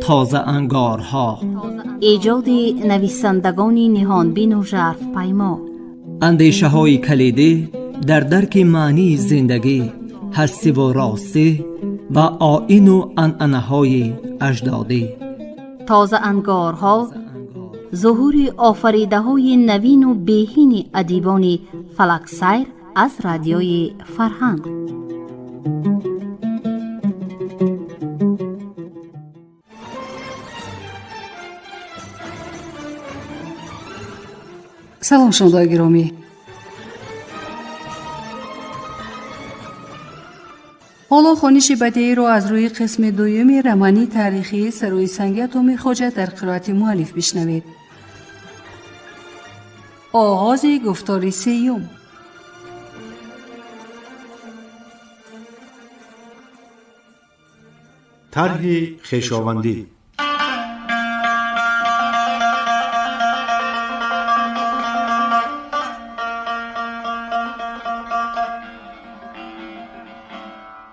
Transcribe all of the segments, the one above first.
تازه انگارها، ایجاد نویسندگان نهانبین و ژرف پیما، اندیشه های کلیدی در درک معنی زندگی، هستی و راستی و آیین و عنعنه های اجدادی. تازه انگارها، ظهور آفریده های نوین و بهین ادیبان فلک سیر از رادیوی فرهنگ. سلام شنوندگان گرامی. حالا خوانش بدیعی را از روی قسم دوم رمانی تاریخی سروی سنگ تومی خواجه در قرائت مؤلف بشنوید. آغاز گفتار سیوم. طرح خویشاوندی.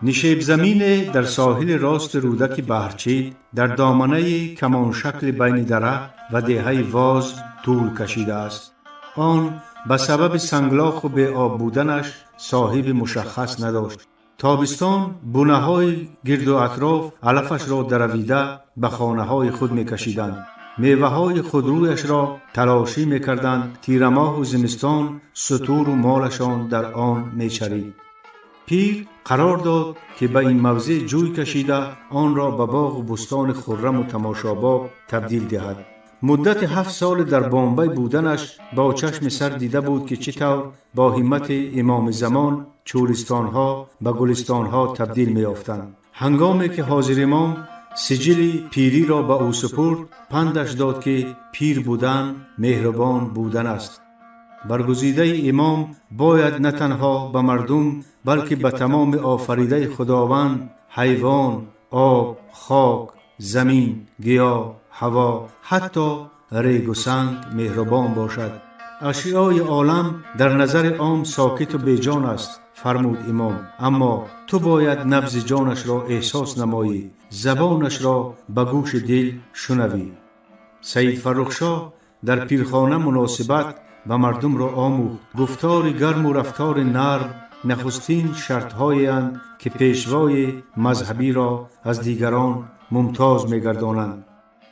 نشیب زمین در ساحل راست رودک بحرچید در دامنه کمان شکل بین دره و دهه واز طول کشیده است. آن به سبب سنگلاخ و به آب بودنش صاحب مشخص نداشت. تابستان بونه های گرد و اطراف علفش را درویده به خانه های خود می کشیدند. میوه های خودرویش را تلاشی می کردند. تیرماه و زمستان سطور و مالشان در آن می چرید. پیر قرار داد که به این موضع جوی کشیده آن را به باغ و بستان خرم و تماشاباب تبدیل دهد. مدت 7 سال در بامبی بودنش با چشم سر دیده بود که چطور با همت امام زمان چولستانها به گلستانها تبدیل می یافتند. هنگامی که حاضر امام سجل پیری را به او سپرد، پندش داد که پیر بودن مهربان بودن است. برگزیده امام باید نه تنها به مردم بلکه به تمام آفریده خداوند، حیوان، آب، خاک، زمین، گیاه، هوا، حتی ریگ و سنگ مهربان باشد. اشیای عالم در نظر عام ساکت و بیجان است، فرمود امام، اما تو باید نبض جانش را احساس نمایی، زبانش را به گوش دل شنوی. سید فرخشاه در پیرخانه مناسبت به مردم را آموخت. گفتار گرم و رفتار نرم نخستین شرط‌هایی اند که پیشوای مذهبی را از دیگران ممتاز می‌گردانند.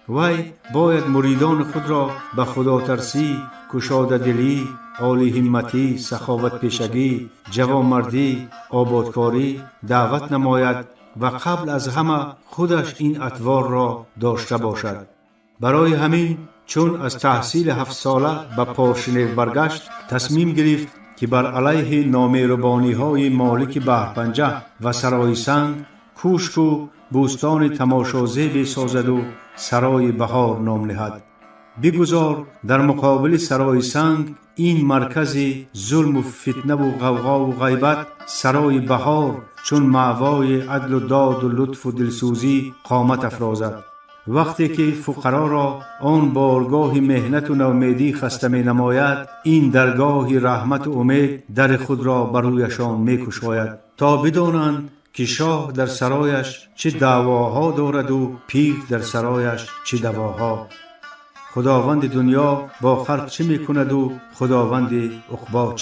وی باید مریدان خود را به خداترسی، گشاده دلی، عالی همتی، سخاوت پیشگی، جوانمردی، آبادکاری دعوت نماید و قبل از همه خودش این اطوار را داشته باشد. برای همین چون از تحصیل 7 ساله به پارشنیف برگشت، تصمیم گرفت که بر علیه نامهربانی‌های مالک بحرپنجه و سرای سنگ کوشک و بوستان تماشازی بسازد و سرای بهار نام نهد. بگذار در مقابل سرای سنگ، این مرکز ظلم و فتنه و غوغا و غیبت، سرای بهار چون مأوای عدل و داد و لطف و دلسوزی قامت افرازد. وقتی که فقرا را آن بارگاه مهنت و نومیدی خسته می نماید، این درگاه رحمت و امید در خود را برویشان می کشاید تا بدانند که شاه در سرایش چه دعواها دارد و پیر در سرایش چه دواها. خداوند دنیا با خلق چه می کند و خداوند عقبا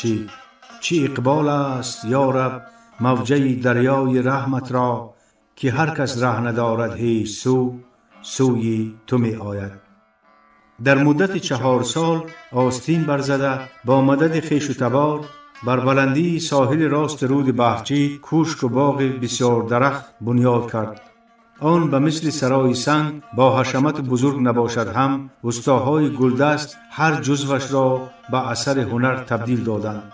چه اقبال است یا رب موجه دریای رحمت را، که هر کس ره ندارد هیچ سوی تو می آید. در مدت 4 سال آستین برزده با مدد خویش و تبار بر بلندی ساحل راست رود بحرچید کوشک و باغ بسیار درخت بنیاد کرد. آن به مثل سرای سنگ با حشمت بزرگ نباشد هم استاهای گلدست هر جزوش را به اثر هنر تبدیل دادند.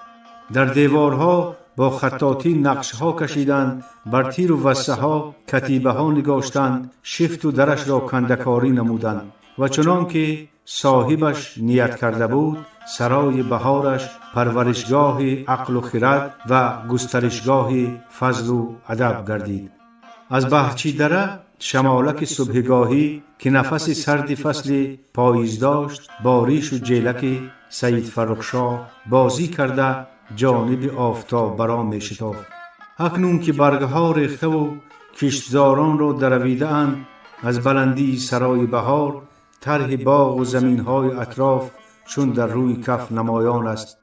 در دیوارها با خطاطی نقشها کشیدند، بر تیر و وسه ها کتیبه ها نگاشتند، شفت و درش را کندکاری نمودند و چنان که صاحبش نیت کرده بود، سرای بهارش پرورشگاه عقل و خرد و گسترشگاه فضل و ادب گردید. از بحرچی دره شمالک صبحگاهی که نفس سرد فصل پاییز داشت، با ریش و جیلک سید فرخشاه بازی کرده جانب آفتاب برآ می شتافت. اکنون که برگها ریخته و کشتزاران را درویده اند، از بلندی سرای بهار طرح باغ و زمین‌های اطراف چون در روی کف نمایان است.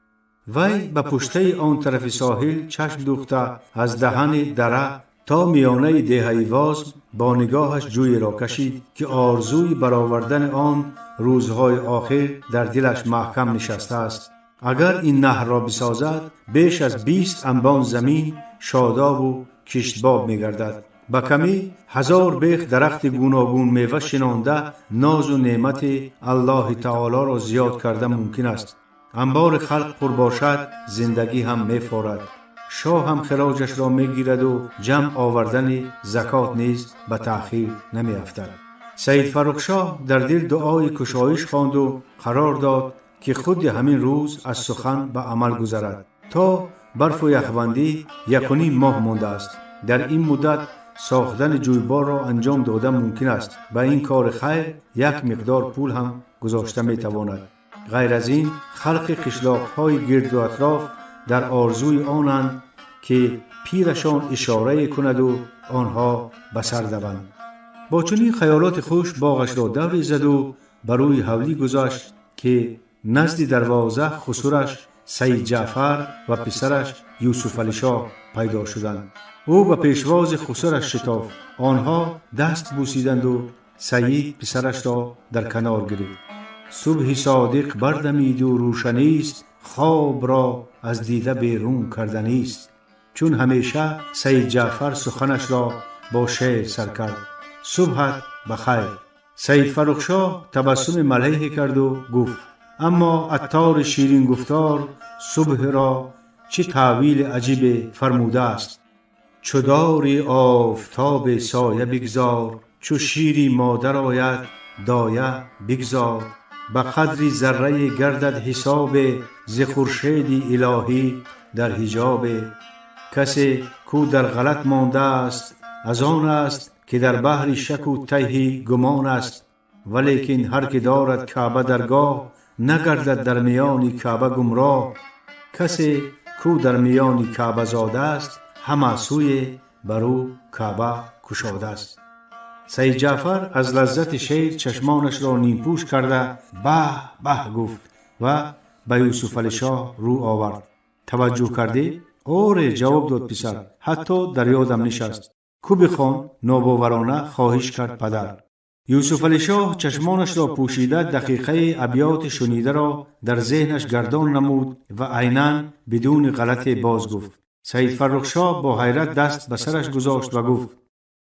وی به پشته آن طرف ساحل چشم دوخته از دهن دره تا میانه دهیواز با نگاهش جوی را کشید که آرزوی برآوردن آن روزهای آخر در دلش محکم نشسته است. اگر این نهر را بسازد بیش از 20 انبان زمین شاداب و کشتباب می گردد. با کمی 1000 بیخ درخت گوناگون میوه شنانده ناز و نعمت الله تعالی را زیاد کرده ممکن است. انبار خلق پر باشد زندگی هم می فورد. شاه هم خراجش را می گیرد و جمع آوردن زکات نیز به تأخیر نمی افتد. سید فرخ شاه در دل دعای کشایش خواند و قرار داد که خود همین روز از سخن به عمل گذرد. تا برف و یخبندی 1.5 ماه مانده است. در این مدت ساختن جویبار را انجام دادن ممکن است. به این کار خیر یک مقدار پول هم گذاشته می تواند. غیر از این خلق قشلاق‌های گرد و اطراف در آرزوی آنند که پیرشان اشاره کند و آنها به سر دوند. با چنین خیالات خوش باغش را دوری زد و بر روی حولی گذاشت که نزد دروازه خسرش سید جعفر و پسرش یوسف علی شاه پیدا شدند. او به پیشواز خسرش شتافت. آنها دست بوسیدند و سید پسرش را در کنار گرفت. صبح صادق بردمید و روشنیست، خواب را از دیده بیرون کردنیست. چون همیشه سید جعفر سخنش را با شعر سر کرد. صبحت بخیر. سید فرخ شاه تبسم ملیح کرد و گفت: اما عطار شیرین گفتار صبح را چه تعویل عجیب فرموده است. چو داری آفتاب سایه بگذار، چو شیری مادر آید دایه بگذار. به قدری ذره گردد حساب، ز خورشید الهی در حجاب. کسی کو در غلط مانده است از آن است که در بحر شک و تیه گمان است. ولیکن هر که دارد کعبه درگاه، نگردد در میان کعبه گمراه. کسی کو در میان کعبه زاده است، همه سوی برو کعبه کشاده است. سید جعفر از لذت شعر چشمانش را نیمپوش کرده به به گفت و به یوسف علی شاه رو آورد. توجه کردی؟ آره جواب داد پسر. حتی در یادم نشست. کو بخوان؟ ناباورانه خواهش کرد پدر. یوسف علی شاه چشمانش را پوشیده دقیقه ابیات شنیده را در ذهنش گردان نمود و عیناً بدون غلطی باز گفت. سید فرخ شاه با حیرت دست به سرش گذاشت و گفت: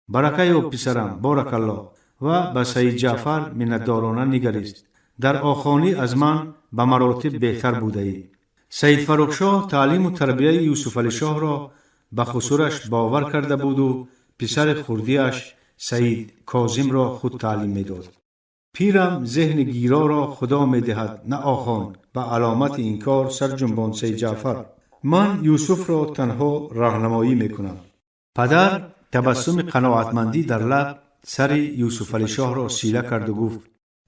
برکه یاب پسرم، بارک الله. و به سید جعفر منتدارانه نگریست. در آخانی از من به مراتب بهتر بوده ای. سید فرخ شاه تعلیم و تربیه یوسف علی شاه را به خسرش باور کرده بود و پسر خردیش سید کاظم را خود تعلیم می داد. پیرم ذهن گیرا را خدا می دهد نه آخان. به علامت این کار سر جنبان سید جعفر: من یوسف را تنها راهنمایی می کنم. پدر تبسم قناعتمندی در لب سر یوسف علی شاه را سیله کرد و گفت: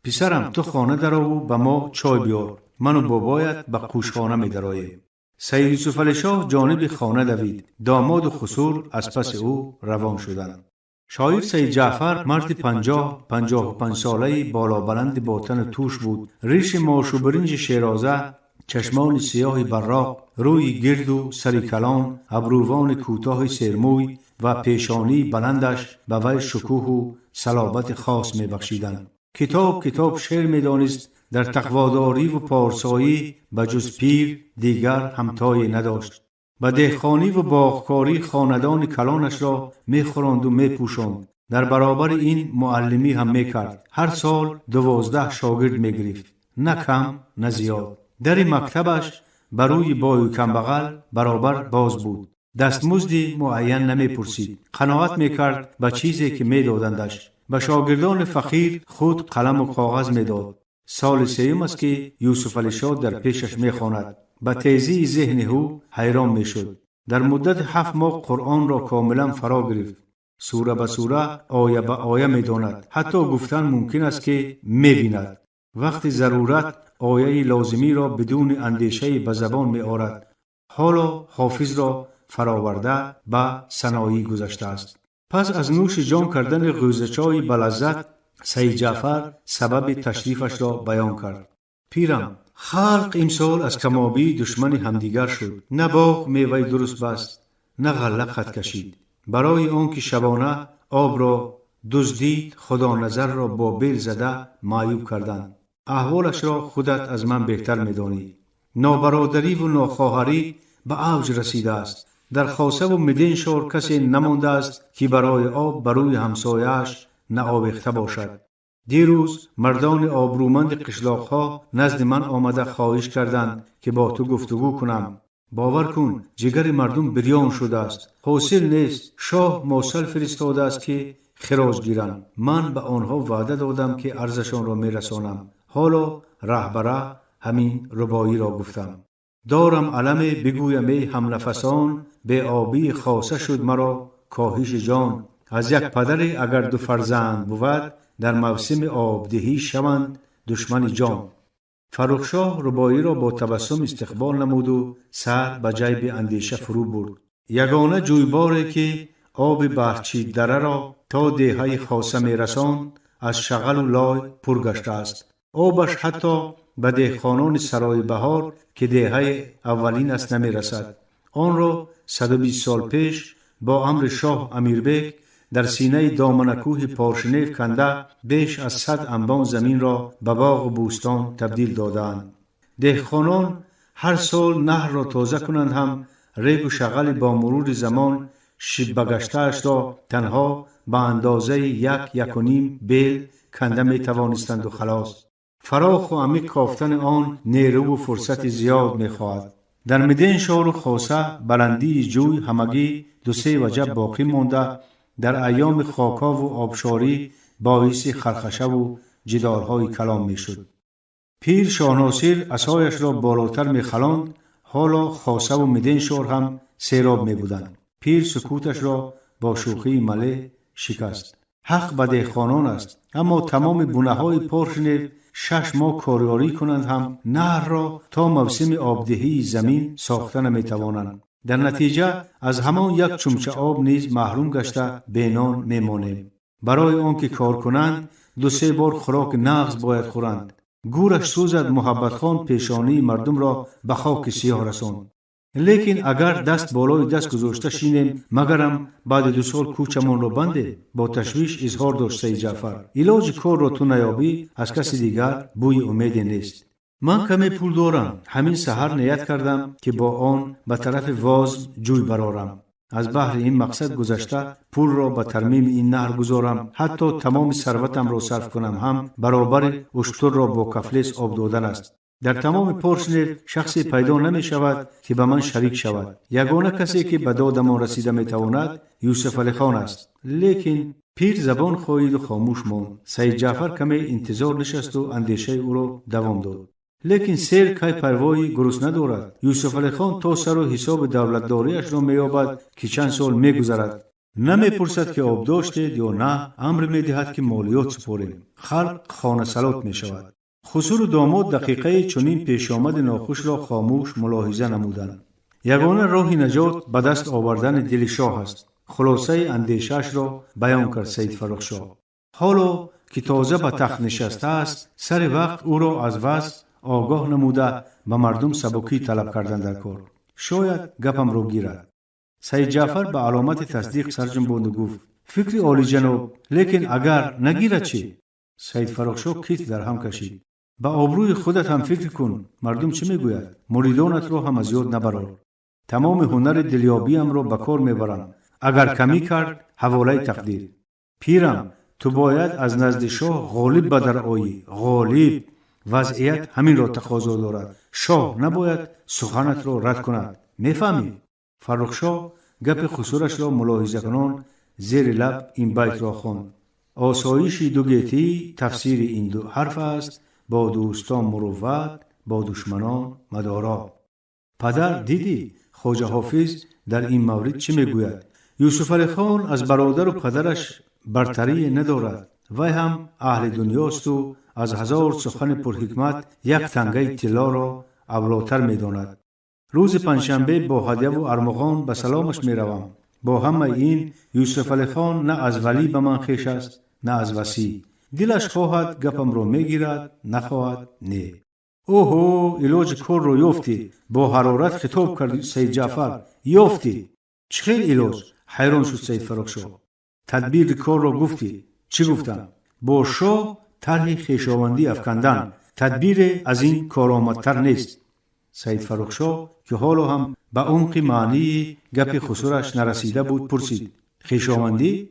پسرم تو خانه درآ و به ما چای بیار. من و بابایت به قوشخانه می درآییم. سید یوسف علی شاه جانب خانه دوید. داماد و خسر از پس او روان شدند. شاعر سید جعفر مرد 50-55 ساله بالا بلند با تن توش بود. ریش ماش و برنج شیرازه، چشمان سیاه براق، روی گرد و سر کلان، ابروان کوتاه سرموی و پیشانی بلندش به وی شکوه و صلابت خاص می بخشیدند. کتاب شعر می دانست. در تقواداری و پارسایی به جز پیر دیگر همتای نداشت. به دهخانی و باغکاری خاندان کلانش را می خوراند و می پوشاند. در برابر این معلمی هم می کرد. هر سال 12 شاگرد می گرفت. نه کم نه زیاد. در مکتبش بروی بای و کمبغل برابر باز بود. دستمزدی معین نمی پرسید. قناعت می کرد به چیزی که می دادندش. به شاگردان فقیر خود قلم و کاغذ می داد. سال سیوم است که یوسف علی شاه در پیشش می خواند. به تیزی ذهن او حیران می شد. در مدت 7 ماه قرآن را کاملا فرا گرفت. سوره به سوره، آیه به آیه می داند. حتی گفتن ممکن است که می بیند. وقت ضرورت آیه لازمی را بدون اندیشه به زبان می آورد. حالا حافظ را فراورده به ثنایی گذشته است. پس از نوش جان کردن غوزه چای بلذت سید جعفر سبب تشریفش را بیان کرد. پیرم، خلق امسال از کمابی دشمن همدیگر شد. نه باغ میوه درست بست، نه غله خط کشید. برای آن که شبانه آب را دزدید، خدا نظر را با بیل زده معیوب کردند. احوالش را خودت از من بهتر میدانی. نابرادری و ناخواهری به اوج رسیده است. در خاصه و مدین شور کسی نمانده است که برای آب بروی همسایه‌اش نآویخته باشد. دیروز مردان آبرومند قشلاق‌ها نزد من آمده خواهش کردند که با تو گفتگو کنم. باور کن جگر مردم بریان شده است. حاصل نیست. شاه موصل فرستاده است که خراج گیرند. من به آنها وعده دادم که ارزشان را میرسانم. حالا رهبره همین ربایی را گفتم. دارم علم بگویم ای هم نفسان، به آبی خاصه شد مرا کاهش جان. از یک پدر اگر دو فرزند بود، در موسم آبدهی شوند دشمن جان. فرخشاه ربایی را با تبسم استقبال نمود و سر به جیب اندیشه فرو برد. یگانه جویباری که آب بهرچید دره را تا دهه خاصه می رساند از شغل و لای پر گشته است. آبش حتی به دهخانان سرای بهار که دهه اولین است نمی رسد. آن را 120 سال پیش با امر شاه امیربک در سینه دامن کوه پارشنیف کنده بیش از 100 انبان زمین را به باغ و بوستان تبدیل دادند. دهخانان هر سال نهر را تازه کنند هم ریگ و شغل با مرور زمان شب بگشته‌اش را تنها به اندازه 1-1.5 بیل کنده می توانستند و خلاص. فراخ و عمیق کافتن آن نیرو و فرصت زیاد می خواهد. در مدین شهر و خاصه بلندی جوی همگی 2-3 وجه باقی مانده در ایام خاکا و آبشاری باعث خرخشه و جدالهای کلام می شد. پیر شاه ناصر عصایش را بالاتر می خلاند. حالا خاصه و مدین شهر هم سیراب می بودند. پیر سکوتش را با شوخی مله شکست. حق به دهخانان است، اما تمام بونه های پارشنیف 6 ماه کاریاری کنند هم نهر را تا موسم آبدهی زمین ساخته نمی توانند. در نتیجه از همان یک چمچه آب نیز محروم گشته بینان می مانیم. برای آنکه کار کنند 2-3 بار خوراک نغز باید خورند. گورش سوزد محبت خان پیشانی مردم را به خاک سیاه رساند. لیکن اگر دست بالای دست گذاشته شینیم مگرم بعد 2 سال کوچمان را بنده، با تشویش اظهار داشت سید جعفر. علاج کار را تو نیابی از کسی دیگر بوی امیدی نیست. من کمی پول دارم. همین سحر نیت کردم که با آن به طرف واز جوی برارم. از بحر این مقصد گذشته پول را به ترمیم این نهر گذارم. حتی تمام ثروتم را صرف کنم هم برابر اشتر را با کفلیس آب دادن است. در تمام پارشنیف شخصی پیدا نمی شود که به من شریک شود. یگانه کسی که به دادمان رسیده می تواند یوسف علی خان است. لیکن پیر زبان خواهید و خاموش ماند. سید جعفر کمی انتظار نشست و اندیشه او را دوام داد. لیکن سیر که پروایی گرسنه ندارد. یوسف علی خان تا سر و حساب دولتداریش را می‌یابد که چند سال می‌گذرد. نمی‌پرسد که آب داشتید یا نه، امر می‌دهد که مالیات سپاریم. خلق خانه سلات می‌شود. خسرو داماد دقیقه چنین پیش آمد ناخوش را خاموش ملاحظه نمودند. یگانه راه نجات به دست آوردن دل شاه است. خلاصه اندیشش را بیان کرد سید فرخشاه. حالا که تازه به تخت نشسته است، سر وقت او را از وضع آگاه نموده به مردم سبکی طلب کردن در کار. شاید گپم رو گیرد. سید جعفر به علامت تصدیق سرجنباند و گفت: فکر عالی جناب، لیکن اگر نگیرد چی؟ سید فرخشاه کیت در هم کشید. به آبروی خودت هم فکر کن. مردم چه میگوید؟ مریدانت را هم از یاد نبرار. تمام هنر دلیابیم را به کار میبرم. اگر کمی کرد حواله تقدیر. پیرم، تو باید از نزد شاه غالب بدر آیی. غالب. وضعیت همین را تقاضا دارد. شاه نباید سخنت را رد کند. میفهمی؟ فرخشاه گپ خسورش را ملاحظه کنان زیر لب این بیت را خواند: آسایش دو گیتی تفسیر این دو حرف است، با دوستان مروت، با دشمنان مدارا. پدر دیدی خواجه حافظ در این مورد چه میگوید؟ یوسف علی خان از برادر و پدرش برتری ندارد. وی هم اهل دنیاست و از 1000 سخن پرحکمت یک تنگه طلا را اولاتر میداند. روز پنجشنبه با هدیه و ارمغان به سلامش میروم. با همه این یوسف علی خان نه از ولی به من خوش است نه از وصی. دلش خواهد گپم رو میگیرد، نخواهد نه. اوهو علاج کار رو یافتی. با حرارت خطاب کرد سید جعفر. یافتی؟ چه خیلی علاج؟ حیران شد سید فرخشاه. تدبیر کار رو گفتی. چی گفتم؟ با شاه طرح خویشاوندی افکندن. تدبیر از این کارآمدتر نیست. سید فرخشاه که حالا هم به عمق معنی گپ خسروش نرسیده بود پرسید. خویشاوندی؟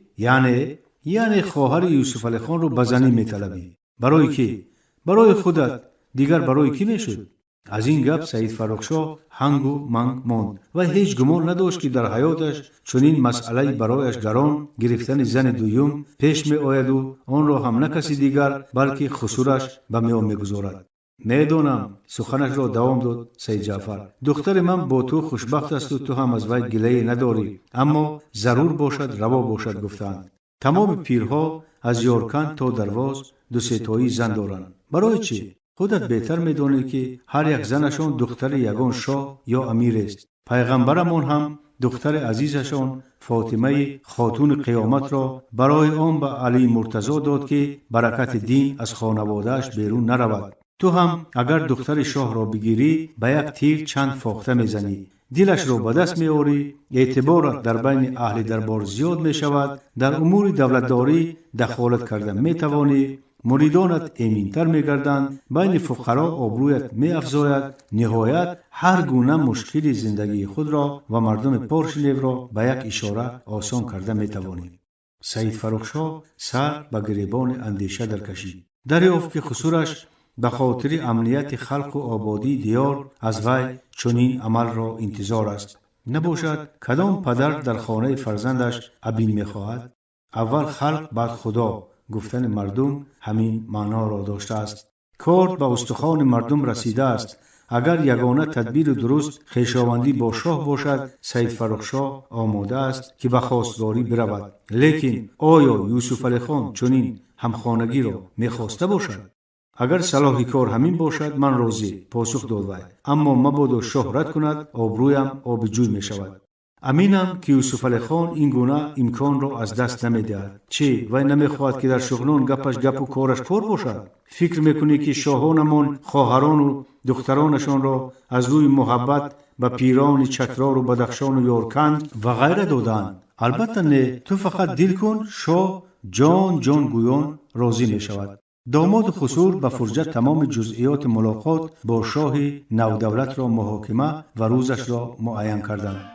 یعنی خواهر یوسف علی خان رو بزنی میطلبی. برای کی؟ برای خودت. دیگر برای کی میشد؟ از این گپ سید فرخشاه هنگ و منگ ماند و هیچ گمان نداشت که در حیاتش چنین مسئله برایش گران گرفتن زن دویم پیش می آید و آن را هم نه کسی دیگر بلکه خسروش به میان میگذارد. میدانم. سخنش را دوام داد سید جعفر. دختر من با تو خوشبخت است و تو هم از وی گله نداری، اما ضرور باشد روا باشد گفتند. تمام پیرها از یارکند تا درواز دو سه تایی زن دارند. برای چی؟ خودت بهتر میدانی که هر یک زنشان دختر یگان شاه یا امیر است. پیغمبرمان هم دختر عزیزشان فاطمه خاتون قیامت را برای آن به علی مرتضی داد که برکت دین از خانوادهش بیرون نرود. تو هم اگر دختر شاه را بگیری به یک تیر چند فاخته میزنی. دلش را به دست میاری، اعتبارت در بین اهل دربار زیاد می شود، در امور دولتداری دخالت کردن می توانی، مریدانت امینتر می گردند، بین فقرا آبرویت می افزاید، نهایت هر گونه مشکل زندگی خود را و مردم پارشلیو را به یک اشاره آسان کرده می توانی. سید فرخشاه سر به گریبان اندیشه در کشید. دریافت که خسروش به خاطر امنیت خلق و آبادی دیار از وی چنین عمل را انتظار است. نباشد کدام پدر در خانه فرزندش ابین می‌خواهد؟ اول خلق بعد خدا گفتن مردم همین معنا را داشته است. کار به استخوان مردم رسیده است. اگر یگانه تدبیر درست خویشاوندی با شاه باشد، سید فرخشاه آماده است که به خواستگاری برود. لیکن آیا یوسف علی خان چنین همخانگی را می‌خواسته باشد؟ اگر صلاح کار همین باشد من راضی، پاسخ داد وی. اما مبادا شاه رد کند، آبرویم آب جوی می شود. امینم که یوسف علی خان این گونه امکان را از دست نمی دهد. چی؟ وی نمی خواهد که در شغلان گپش گپ و کارش کار باشد؟ فکر میکنی که شاهانمان خواهران و دخترانشان را از روی محبت به پیران چترار و بدخشان و یارکند و غیره دادند؟ البته نه. تو فقط دل کن، شاه جان گویان راضی می شود. داماد خسرو به فرجت تمام جزئیات ملاقات با شاه نودولت را محاکمه و روزش را معین کردند.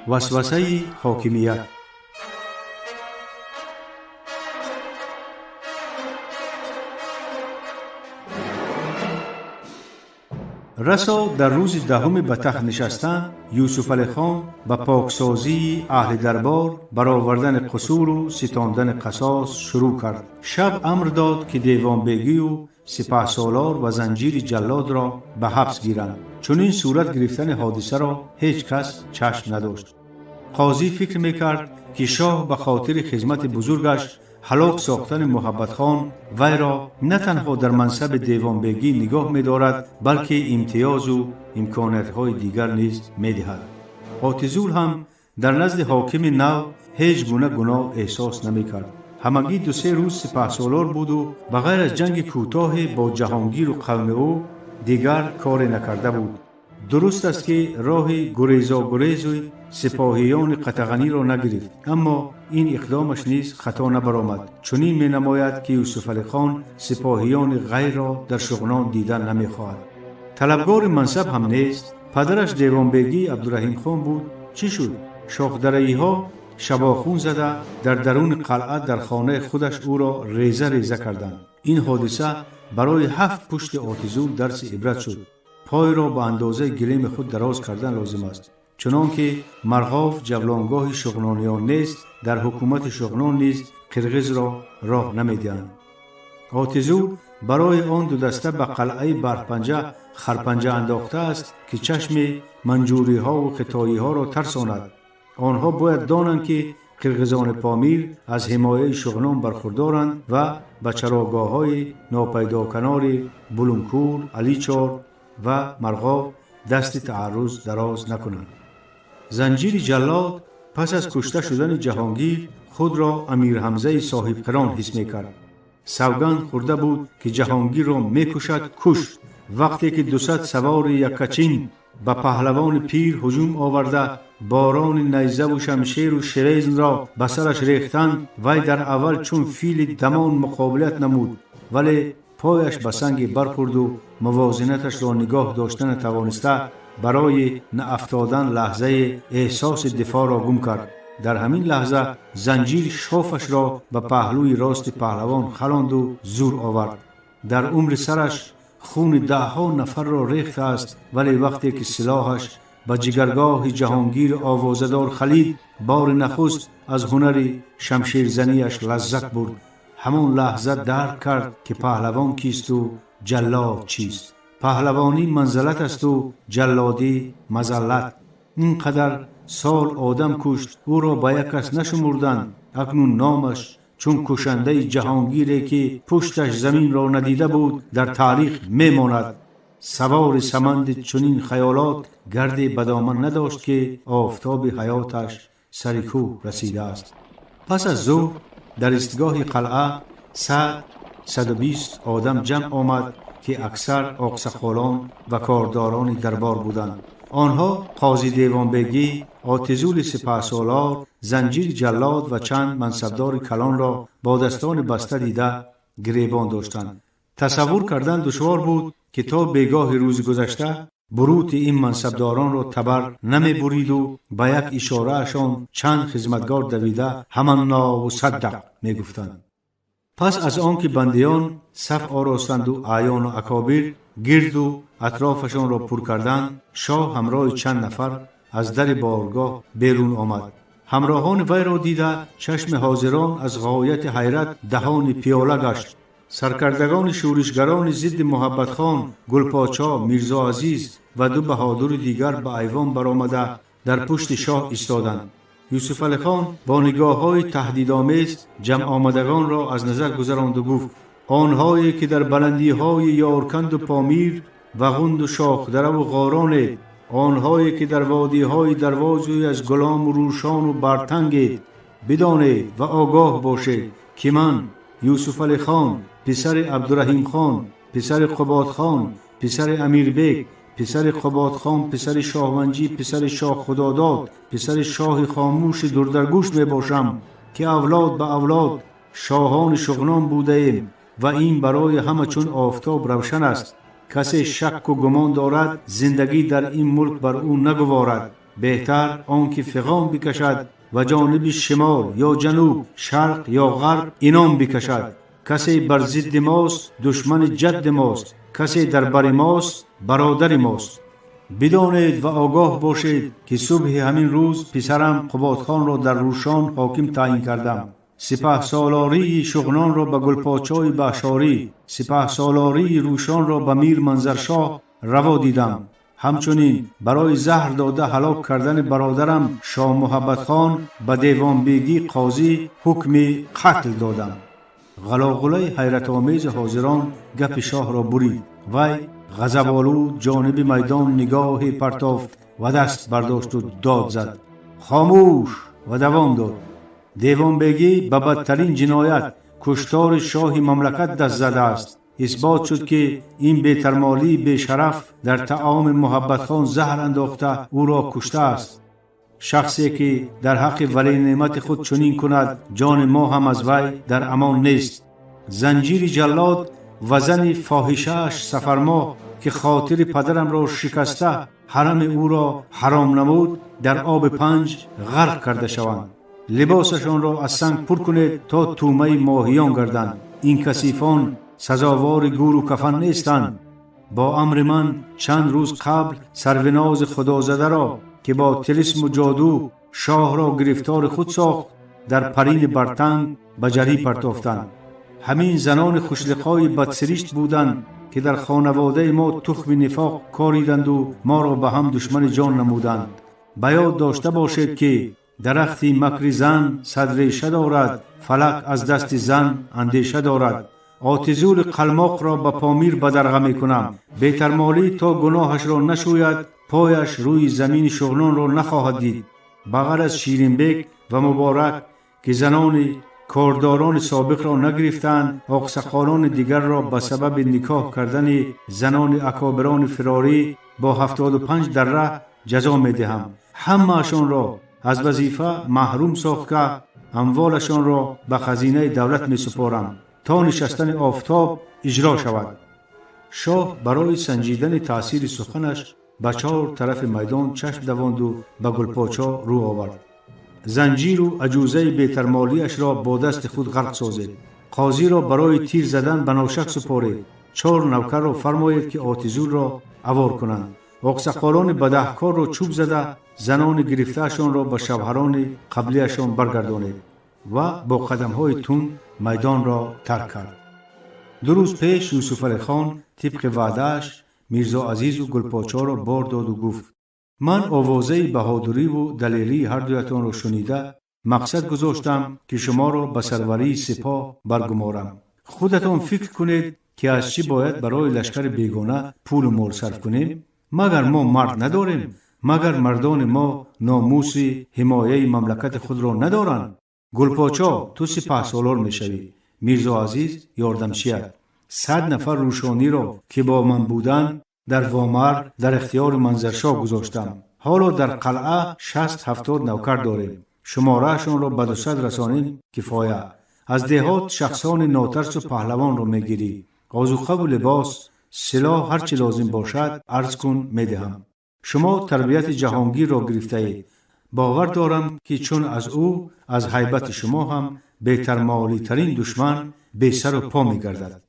وسوسه حاکمیت. رسا در روز دهم به تخت نشستن، یوسف علی خان به پاکسازی اهل دربار، برآوردن قصور و ستاندن قصاص شروع کرد. شب امر داد که دیوان بیگی و سپهسالار و زنجیر جلاد را به حبس گیرند. چون این صورت گرفتن حادثه را هیچ کس چشم نداشت. قاضی فکر میکرد که شاه به خاطر خدمت بزرگش هلاک ساختن محبت خان وی را نه تنها در منصب دیوان بیگی نگاه می دارد بلکه امتیاز و امکانات های دیگر نیز می دهد. آتزول هم در نزد حاکم نو هیچ گونه گناه احساس نمی کرد. همگی 2-3 روز سپهسالار بود و بغیر از جنگ کوتاه با جهانگیر و قوم او دیگر کار نکرده بود. درست است که راه گریز سپاهیان قطغنی را نگرفت، اما این اقدامش نیز خطا نبرآمد. چنین می نماید که یوسف علی خان سپاهیان غیر را در شغنان دیدن نمی خواهد. طلبگار منصب هم نیست. پدرش دیوان بیگی عبدالرحیم خان بود. چی شد؟ شاخدرایی ها شباخون زده در درون قلعه در خانه خودش او را ریزه کردند. این حادثه برای 7 پشت آتزول درس عبرت شد. پای را به اندازه گلیم خود دراز کردن لازم است. چنانکه مرغاف جولانگاه شغنانیان نیست، در حکومت شغنان نیز قرغز را راه نمیدهند. آتزول برای آن 2 دسته به قلعه برپنجه خرپنجه انداخته است که چشم منجوری ها و خطایی ها را ترساند. آنها باید دانند که قرقیزان پامیر از حمایه شغنان برخوردارند و به چراگاه‌های ناپیدا کنار بلونکور، علیچار و مرغاب دست تعرض دراز نکنند. زنجیر جلاد پس از کشته شدن جهانگیر خود را امیر حمزه صاحب قران حس می‌کرد. سوگند خورده بود که جهانگیر را می‌کشد کشت. وقتی که 200 سوار یکچین به پهلوان پیر هجوم آورده باران نیزه و شمشیر و شریزن را به سرش ریختند، وی در اول چون فیل دمان مقابلت نمود، ولی پایش به سنگ برخورد و موازنتش را نگاه داشتن توانسته برای نه افتادن لحظه احساس دفاع را گم کرد. در همین لحظه زنجیر شافش را به پهلوی راست پهلوان خلاند و زور آورد. در عمر سرش خون 10 نفر را ریخته است، ولی وقتی که سلاحش به جگرگاه جهانگیر آوازدار خلید، بار نخست از هنر شمشیرزنیش لذت برد. همان لحظه درک کرد که پهلوان کیست و جلاد چیست. پهلوانی منزلت است و جلادی مذلت. اینقدر سال آدم کشت، او را به یک کس نشمردند. اکنون نامش چون کشنده جهانگیری که پشتش زمین را ندیده بود در تاریخ میماند. سوار سمند چنین خیالات گردی بدامن نداشت که آفتاب حیاتش سر کوه رسیده است. پس از ظهر در استگاه قلعه 120 آدم جمع آمد که اکثر آقسخالان و کارداران دربار بودند. آنها قاضی دیوانبگی، آتزول سپهسالار، زنجیر جلاد و چند منصبدار کلان را با دستان بسته دیده گریبان داشتند. تصور کردن دشوار بود که تا بیگاه روز گذشته بروت این منصبداران را تبر نمی برید و با یک اشاره اشان چند خدمتگار دویده همانا و صدق می گفتند. پس از آن که بندیان صف آراستند و اعیان و اکابر گرد و اطرافشان را پر کردند، شاه همراه چند نفر از در بارگاه بیرون آمد. همراهان وی را دیده چشم حاضران از غایت حیرت دهان پیاله گشت. سرکردگان شورشگران ضد محبت خان، گلپاچا، میرزا عزیز و 2 بهادر دیگر به ایوان برآمده در پشت شاه ایستادند. یوسف علی خان با نگاه‌های تهدیدآمیز جمع آمدگان را از نظر گذراند و گفت: آنهایی که در بلندی‌های یارکند و پامیر و غند و شاخدره و غاران، آنهایی که در وادی‌های دروازی از گلام و روشان و برتنگ، بدانید و آگاه باشید که من یوسف علی خان پسر عبدالرحیم خان پسر قباد خان پسر امیر بیگ پسر قباد خان پسر شاهونجی پسر شاه خداداد پسر شاه خاموش دردرگوش می باشم که اولاد به اولاد شاهان شغنان بوده ایم و این برای همه چون آفتاب روشن است. کسی شک و گمان دارد زندگی در این ملک بر او نگوارد. بهتر آنکه فغان بکشد و جانب شمال یا جنوب، شرق یا غرب اینام بکشد. کسی بر ضد ماست دشمن جد ماست، کسی در بر ماست برادر ماست. بدانید و آگاه باشید که صبح همین روز پسرم قباد خان را در روشان حاکم تعیین کردم. سپه سالاری شغنان را به گلپاچای بهشاری، سپه سالاری روشان را به میر منظرشاه روا دیدم. همچنین برای زهر داده هلاک کردن برادرم شاه محبت خان به دیوان بیگی قاضی حکم قتل دادم. غلاغله حیرت آمیز حاضران گپ شاه را برید. وی غضب‌آلود جانب میدان نگاه پرتافت و دست برداشت و داد زد: خاموش! و دوام داد: دیوان بیگی به بدترین جنایت کشتار شاه مملکت دست زده است. اثبات شد که این بی‌ترمالی بی‌شرف در طعام محبت خان زهر انداخته او را کشته است. شخصی که در حق ولی نعمت خود چنین کند جان ما هم از وی در امان نیست. زنجیر جلاد و زن فاحشه‌اش سفرماه که خاطر پدرم را شکسته حرم او را حرام نمود در آب پنج غرق کرده شوند. لباسشان را از سنگ پر کنید تا تومه ماهیان گردند. این کثیفان سزاوار گور و کفن نیستند. با امر من چند روز قبل سروناز خدازده را که با طلسم و جادو شاه را گرفتار خود ساخت در پرین برتنگ به جری پرتافتند. همین زنان خوشلقای بدسرشت بودند که در خانواده ما تخم نفاق کاریدند و ما را به هم دشمن جان نمودند. به یاد داشته باشید که درختی مکر زن صد ریشه دارد، فلک از دست زن اندیشه دارد. آتزول قلماق را به پامیر بدرغه می کنم، بیترمالی تا گناهش را نشوید، پایش روی زمین شغلان را نخواهد دید. بغیر از شیرین بیگ و مبارک که زنان کارداران سابق را نگرفتند، آقسخالان دیگر را به سبب نکاح کردن زنان اکابران فراری با 75 دره جزا می دهم. همه‌شان را از وظیفه محروم ساخت که اموالشان را به خزینه دولت می سپارم تا نشستن آفتاب اجرا شود. شاه برای سنجیدن تأثیر سخنش به 4 طرف میدان چشم دواند و به گلپاچا رو آورد. زنجیر و عجوزه بیترمالیش را با دست خود غرق سازید. قاضی را برای تیر زدن به ناشک سپارید. 4 نوکر را فرمایید که آتزول را عوار کنند. آقسخالان بدهکار را چوب زده زنان گرفتهشان را به شوهران قبلیشان برگردانید و با قدم‌های تند میدان را ترک کرد. 2 روز پیش یوسف علی خان طبق وعده‌اش میرزا عزیز و گلپاچا را بار داد و گفت: من آوازه بهادری و دلیری هر دویتان را شنیده مقصد گذاشتم که شما را به سروری سپاه برگمارم. خودتان فکر کنید که از چی باید برای لشکر بیگانه پول و مال صرف کنیم؟ مگر ما مرد نداریم؟ مگر مردان ما ناموس حمایه مملکت خود را ندارند؟ گلپاچا تو سپهسالار میشوی، میرزا عزیز یاردمچیت. 100 نفر روشانی را که با من بودند در وامر در اختیار منظرشاه گذاشتم. حالا در قلعه 60-70 نوکر داریم. شمارهشان را به 200 رسانیم کفایه. از دهات شخصان ناترس و پهلوان را میگیری. آذوقه و لباس، سلاح هر چی لازم باشد عرض کن میدهم. شما تربیت جهانگیر را گرفته اید. باور دارم که چون از او از هیبت شما هم بیترمالی ترین دشمن بی سر و پا میگردد.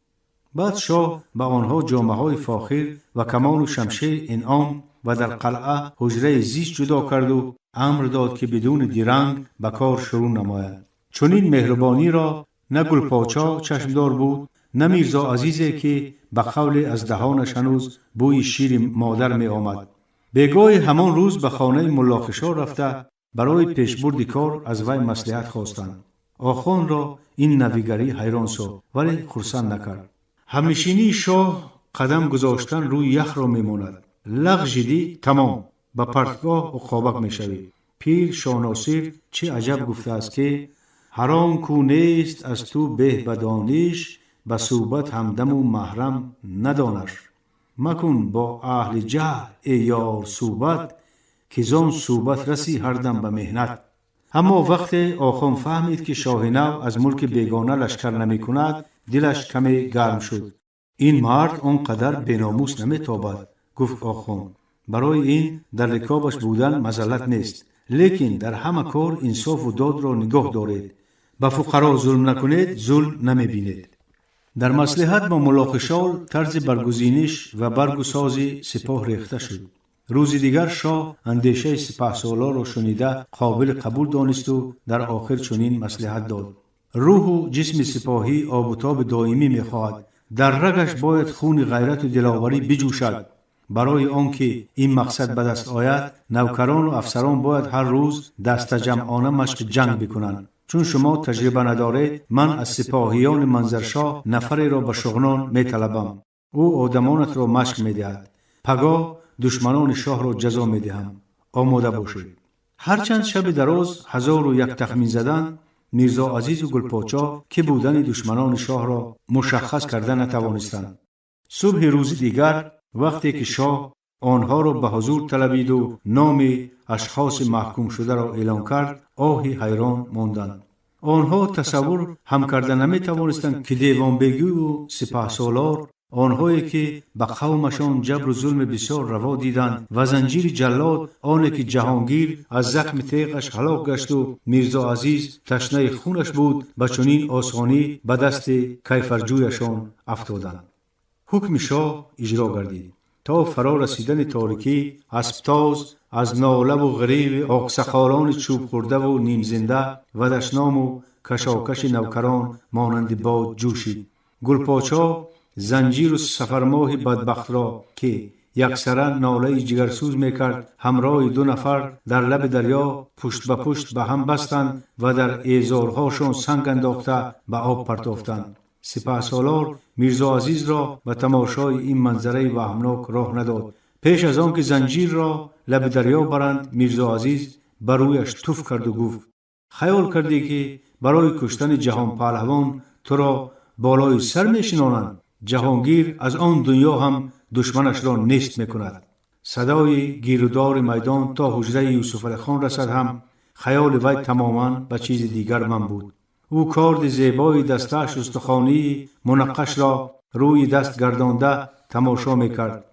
بعد شاه به آنها جامه‌های فاخر و کمان و شمشیر انعام و در قلعه حجره زیست جدا کرد و امر داد که بدون درنگ به کار شروع نماید. چون این مهربانی را نه گلپاچا چشمدار بود نه میرزا عزیزی که به قول از دهانش هنوز بوی شیر مادر می آمد. بیگاه همان روز به خانه ملاخشار رفته برای پیشبرد کار از وی مصلحت خواستند. آخوان را این نویگری حیران ساخت ولی خرسند نکرد. همنشینی شاه قدم گذاشتن روی یخ را میماند. لغزیدی تمام به پرتگاه و قابق میشوی. پیر شاهناصر چه عجب گفته است که حرام کو نیست از تو به بدانش، به صوبت همدم و محرم ندانش. مکن با اهل جهل ای یار صوبت، که زان صوبت رسی هر دم به مهنت. اما وقت آخوان فهمید که شاه نو از ملک بیگانه لشکر نمی کند دلش کمی گرم شد. این مرد آنقدر بیناموس نمی تابد. گفت آخوان برای این در رکابش بودن مذلت نیست، لیکن در همه کار انصاف و داد را نگاه دارید. به فقرا ظلم نکنید ظلم نمی بینید. در مصلحت با ملاخشار طرز برگزینش و برگساز سپاه ریخته شد. روز دیگر شاه اندیشه سپهسالار را شنیده قابل قبول دانست و در آخر چنین مصلحت داد: روح و جسم سپاهی آب و تاب دائمی می‌خواهد. در رگش باید خون غیرت و دلاوری بجوشد. برای آنکه این مقصد به دست آید نوکران و افسران باید هر روز دست جمعانه مشق جنگ بکنند. چون شما تجربه ندارید من از سپاهیان منظرشاه نفری را به شغنان می‌طلبم. او آدمانت را مشق می‌دهد. پگاه دشمنان شاه را جزا می‌دهم. آماده باشید. هرچند شب دراز 1001 تخمین زدن، میرزا عزیز و گلپاچا که بودن دشمنان شاه را مشخص کردن نتوانستند. صبح روز دیگر وقتی که شاه آنها را به حضور طلبید و نام اشخاص محکوم شده را اعلام کرد، آهی حیران ماندند. آنها تصور هم کردن نمی توانستند که دیوانبگی و سپهسالار، آنهایی که به قومشان جبر و ظلم بسیار روا دیدند و زنجیر جلاد، آنی که جهانگیر از زخم تیغش هلاک گشت و میرزا عزیز تشنه خونش بود، به چنین آسانی به دست کیفرجویشان افتادند. حکم شاه اجرا گردید. تا فرا رسیدن تاریکی اسبتاز از ناله و غریو آقسخالان چوب خورده و نیم زنده و دشنام و کشاکش نوکران مانند باد جوشید. گلپاچا زنجیر و سفرماه بدبخت را که یکسره ناله جگرسوز میکرد. همراه 2 نفر در لب دریا پشت به پشت به هم بستند و در ایزارهاشون سنگ انداخته به آب پرتافتند. سپهسالار میرزا عزیز را به تماشای این منظره وهمناک راه نداد. پیش از آن که زنجیر را لب دریا برند، میرزا عزیز بر رویش تف کرد و گفت: خیال کردی که برای کشتن جهان پهلوان تو را بالای سر میشنانند؟ جهانگیر از آن دنیا هم دشمنش را نیست میکند. صدای گیرودار میدان تا حجره یوسف علی خان رسد هم خیال وی تماما به چیز دیگر من بود. او کارد زیبای دستش استخوانی منقش را روی دست گردانده تماشا میکرد.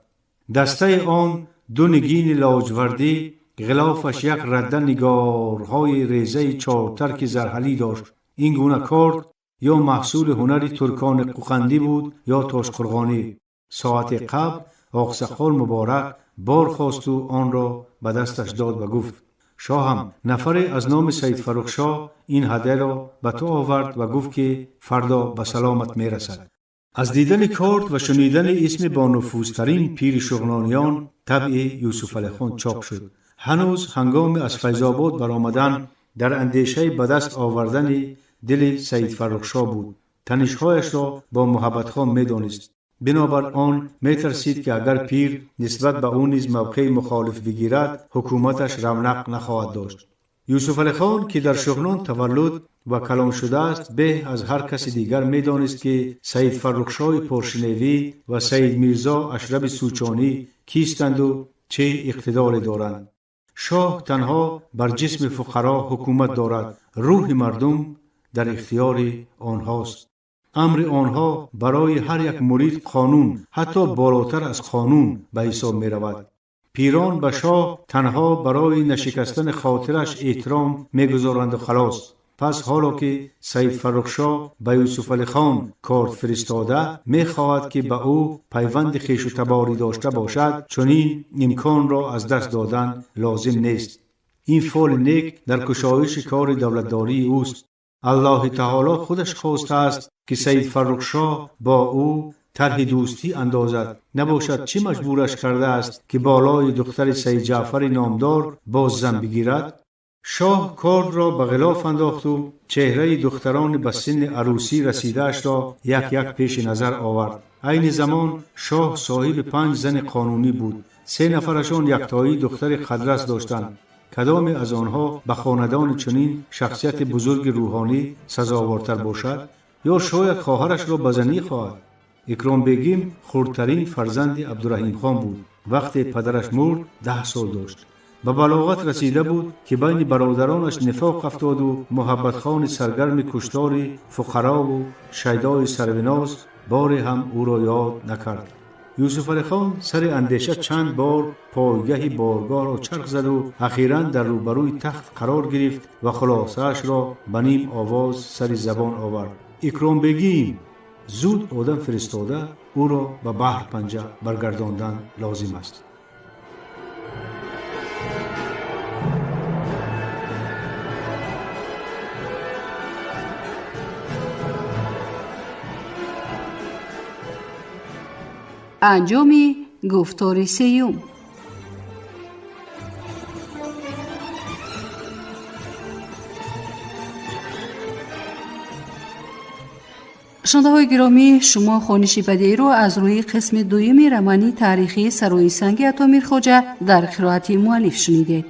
دسته آن 2 نگین لاجوردی، غلافش یک رده نگارهای ریزه 4 ترک زرحلی داشت. این گونه کارد یا محصول هنری ترکان قوقندی بود یا تاشقرغانی. ساعت قبل آقسخال مبارک بار خواست و آن را به دستش داد و گفت: شاهم، نفری از نام سید فرخشاه این هدیه را به تو آورد و گفت که فردا به سلامت میرسد. از دیدن کارد و شنیدن اسم با نفوذترین پیر شغنانیان طبع یوسف علی خان چاق شد. هنوز هنگام از فیض‌آباد برآمدن در اندیشه به دست آوردن دل سید فرخشاه بود. تنش‌هایش را با محبت خان می‌دانست. بنابر آن می‌ترسید که اگر پیر نسبت به او نیز موقع مخالف بگیرد، حکومتش رونق نخواهد داشت. یوسف علی خان که در شغنان تولد و کلان شده است، به از هر کس دیگر می‌دانست که سید فرخشاه پرشنوی و سید میرزا اشرف سوچانی کیستند و چه اقتداری دارند. شاه تنها بر جسم فقرا حکومت دارد، روح مردم در اختیار آنهاست. امر آنها برای هر یک مرید قانون، حتی بالاتر از قانون به حساب می رود. پیران به شاه تنها برای نشکستن خاطرش احترام می گذارند و خلاص. پس حالا که سید فرخشاه به یوسف علی خان کارت فرستاده، می خواهد که به او پیوند خویش و تباری داشته باشد، چنین امکان را از دست دادن لازم نیست. این فعل نیک در کشایش کار دولتداری اوست. الله تعالی خودش خواسته است که سید فرخشاه با او طرح دوستی اندازد، نباشد چه مجبورش کرده است که بالای دختر سید جعفر نامدار باز زن بگیرد. شاه کارد را به غلاف انداخت و چهره دختران به سن عروسی رسیده‌اش را یک یک پیش نظر آورد. عین زمان شاه صاحب 5 زن قانونی بود. 3 نفرشان یکتایی دختر خضرس داشتند. کدام از آنها به خاندان چنین شخصیت بزرگ روحانی سزاوارتر باشد؟ یا شاید خواهرش را بزنی خواهد. اکرام بیگم خردترین فرزند عبدالرحیم خان بود. وقتی پدرش مرد 10 سال داشت. به بلاغت رسیده بود که بین برادرانش نفاق افتاد و محبت خان سرگرم کشتار فقرا و شیدای سروناز بار هم او را یاد نکرد. یوسف علی خان سر اندیشه چند بار پایگاه بارگاه را چرخ زد و اخیراً در روبروی تخت قرار گرفت و خلاصه‌اش را به نیم آواز سر زبان آورد: اکرام بیگم، زود آدم فرستاده او را به بحر پنجه برگرداندن لازم است. انجام گفتار سیوم. شنونده های گرامی، شما خوانش بدیعی را از روی قسم 2 رمانی تاریخی سرای سنگ عطامیر خواجه در قرائت مؤلف شنیدید.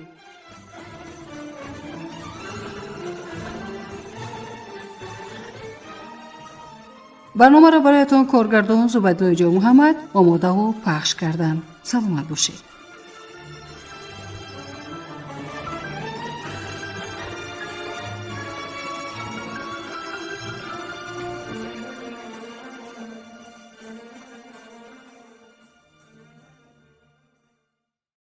برنامه را برایتان کارگردان زبدلای جا محمد آماده و پخش کردند. سلامت باشید.